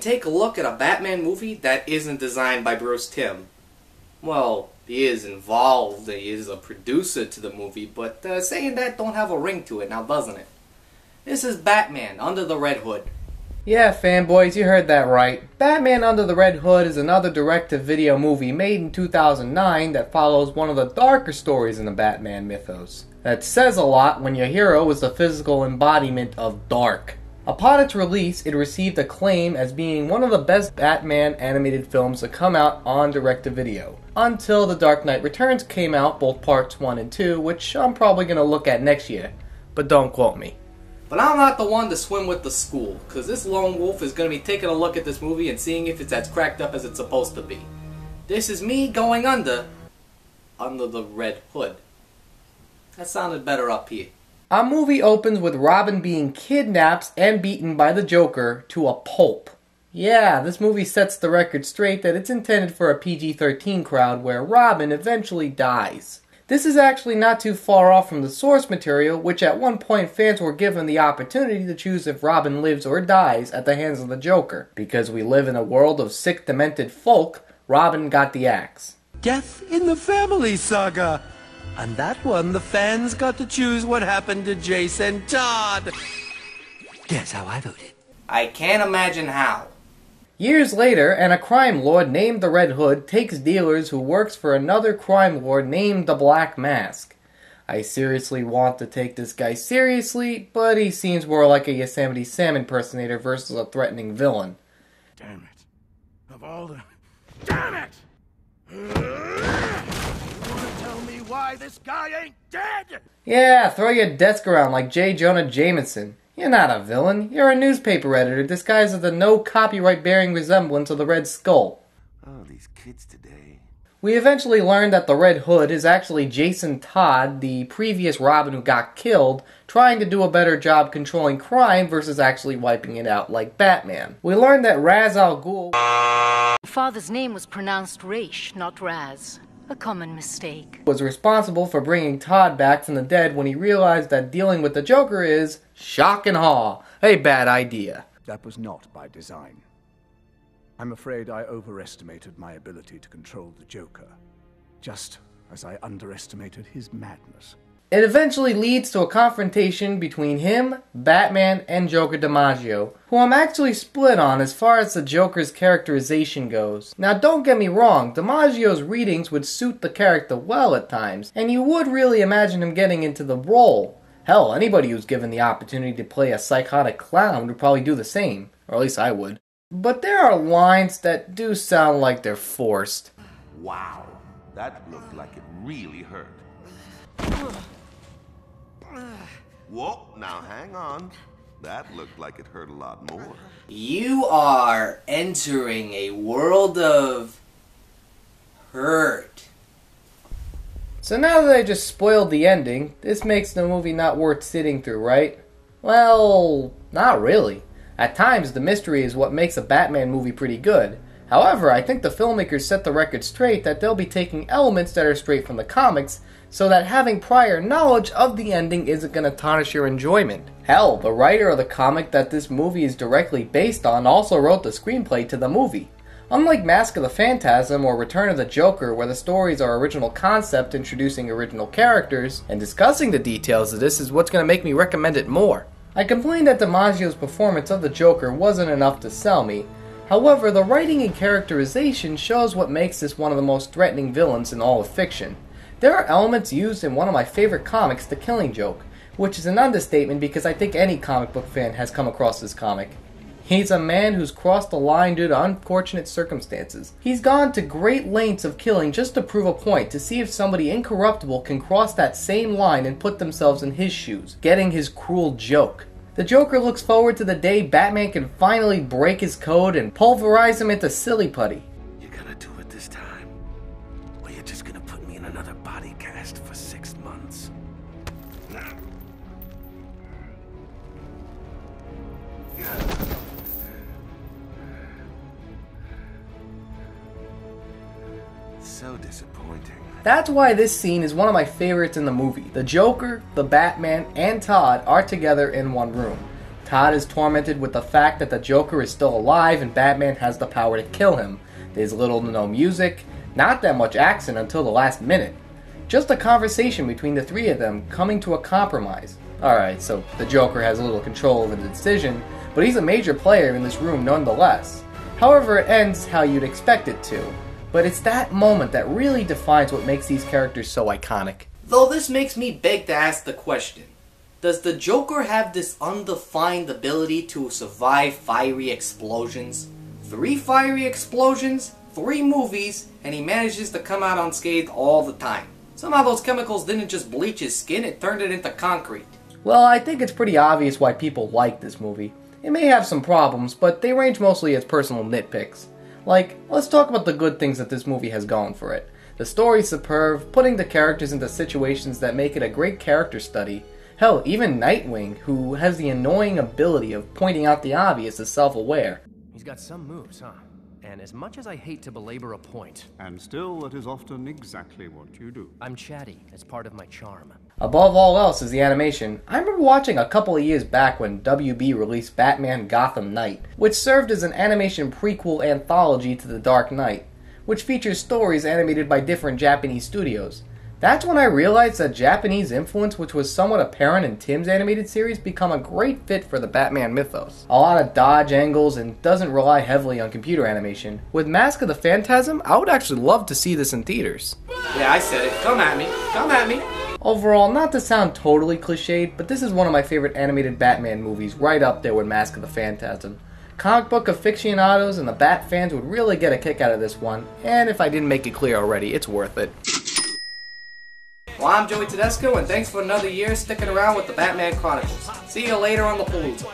take a look at a Batman movie that isn't designed by Bruce Timm. Well, he is involved, he is a producer to the movie, but saying that don't have a ring to it now, doesn't it? This is Batman Under the Red Hood. Yeah, fanboys, you heard that right. Batman Under the Red Hood is another direct-to-video movie made in 2009 that follows one of the darker stories in the Batman mythos. That says a lot when your hero is the physical embodiment of dark. Upon its release, it received acclaim as being one of the best Batman animated films to come out on direct-to-video. Until The Dark Knight Returns came out, both parts 1 and 2, which I'm probably going to look at next year. But don't quote me. But I'm not the one to swim with the school, because this lone wolf is going to be taking a look at this movie and seeing if it's as cracked up as it's supposed to be. This is me going under the Red Hood. That sounded better up here. Our movie opens with Robin being kidnapped and beaten by the Joker to a pulp. Yeah, this movie sets the record straight that it's intended for a PG-13 crowd where Robin eventually dies. This is actually not too far off from the source material, which at one point fans were given the opportunity to choose if Robin lives or dies at the hands of the Joker. Because we live in a world of sick, demented folk, Robin got the axe. Death in the Family Saga. On that one, the fans got to choose what happened to Jason Todd. Guess how I voted. I can't imagine how. Years later, and a crime lord named the Red Hood takes dealers who works for another crime lord named the Black Mask. I seriously want to take this guy seriously, but he seems more like a Yosemite Sam impersonator versus a threatening villain. Damn it. Of all the... Damn it! You wanna tell me why this guy ain't dead? Yeah, throw your desk around like J. Jonah Jameson. You're not a villain. You're a newspaper editor disguised as the no copyright-bearing resemblance of the Red Skull. Oh, these kids today. We eventually learned that the Red Hood is actually Jason Todd, the previous Robin who got killed, trying to do a better job controlling crime versus actually wiping it out like Batman. We learned that Ra's al Ghul... Father's name was pronounced Raish, not Raz. A common mistake. ...was responsible for bringing Todd back from the dead when he realized that dealing with the Joker is, shock and awe, a bad idea. That was not by design. I'm afraid I overestimated my ability to control the Joker, just as I underestimated his madness. It eventually leads to a confrontation between him, Batman, and Joker DiMaggio, who I'm actually split on as far as the Joker's characterization goes. Now don't get me wrong, DiMaggio's readings would suit the character well at times, and you would really imagine him getting into the role. Hell, anybody who's given the opportunity to play a psychotic clown would probably do the same, or at least I would. But there are lines that do sound like they're forced. Wow, that looked like it really hurt. Whoa, now hang on. That looked like it hurt a lot more. You are entering a world of hurt. So now that I just spoiled the ending, this makes the movie not worth sitting through, right? Well, not really. At times, the mystery is what makes a Batman movie pretty good. However, I think the filmmakers set the record straight that they'll be taking elements that are straight from the comics, so that having prior knowledge of the ending isn't going to tarnish your enjoyment. Hell, the writer of the comic that this movie is directly based on also wrote the screenplay to the movie. Unlike Mask of the Phantasm or Return of the Joker, where the stories are original concept introducing original characters, and discussing the details of this is what's going to make me recommend it more. I complained that DiMaggio's performance of the Joker wasn't enough to sell me. However, the writing and characterization shows what makes this one of the most threatening villains in all of fiction. There are elements used in one of my favorite comics, The Killing Joke, which is an understatement because I think any comic book fan has come across this comic. He's a man who's crossed the line due to unfortunate circumstances. He's gone to great lengths of killing just to prove a point, to see if somebody incorruptible can cross that same line and put themselves in his shoes, getting his cruel joke. The Joker looks forward to the day Batman can finally break his code and pulverize him into silly putty. You gonna do it this time? Or you're just gonna put me in another body cast for 6 months? So disappointing. That's why this scene is one of my favorites in the movie. The Joker, the Batman, and Todd are together in one room. Todd is tormented with the fact that the Joker is still alive and Batman has the power to kill him. There's little to no music, not that much action until the last minute. Just a conversation between the three of them coming to a compromise. Alright, so the Joker has little control over the decision, but he's a major player in this room nonetheless. However, it ends how you'd expect it to. But it's that moment that really defines what makes these characters so iconic. Though this makes me beg to ask the question, does the Joker have this undefined ability to survive fiery explosions? 3 fiery explosions, 3 movies, and he manages to come out unscathed all the time. Somehow those chemicals didn't just bleach his skin, it turned it into concrete. Well, I think it's pretty obvious why people like this movie. It may have some problems, but they range mostly as personal nitpicks. Like, let's talk about the good things that this movie has going for it. The story's superb, putting the characters into situations that make it a great character study. Hell, even Nightwing, who has the annoying ability of pointing out the obvious, is self-aware. He's got some moves, huh? And as much as I hate to belabor a point... And still, that is often exactly what you do. I'm chatty. It's part of my charm. Above all else is the animation. I remember watching a couple of years back when WB released Batman Gotham Knight, which served as an animation prequel anthology to The Dark Knight, which features stories animated by different Japanese studios. That's when I realized that Japanese influence, which was somewhat apparent in Tim's animated series, become a great fit for the Batman mythos. A lot of dodge angles and doesn't rely heavily on computer animation. With Mask of the Phantasm, I would actually love to see this in theaters. Yeah, I said it. Come at me. Come at me. Overall, not to sound totally cliched, but this is one of my favorite animated Batman movies, right up there with Mask of the Phantasm. Comic book aficionados and the Bat fans would really get a kick out of this one, and if I didn't make it clear already, it's worth it. Well, I'm Joey Tedesco, and thanks for another year sticking around with the Batman Chronicles. See you later on the Palooza.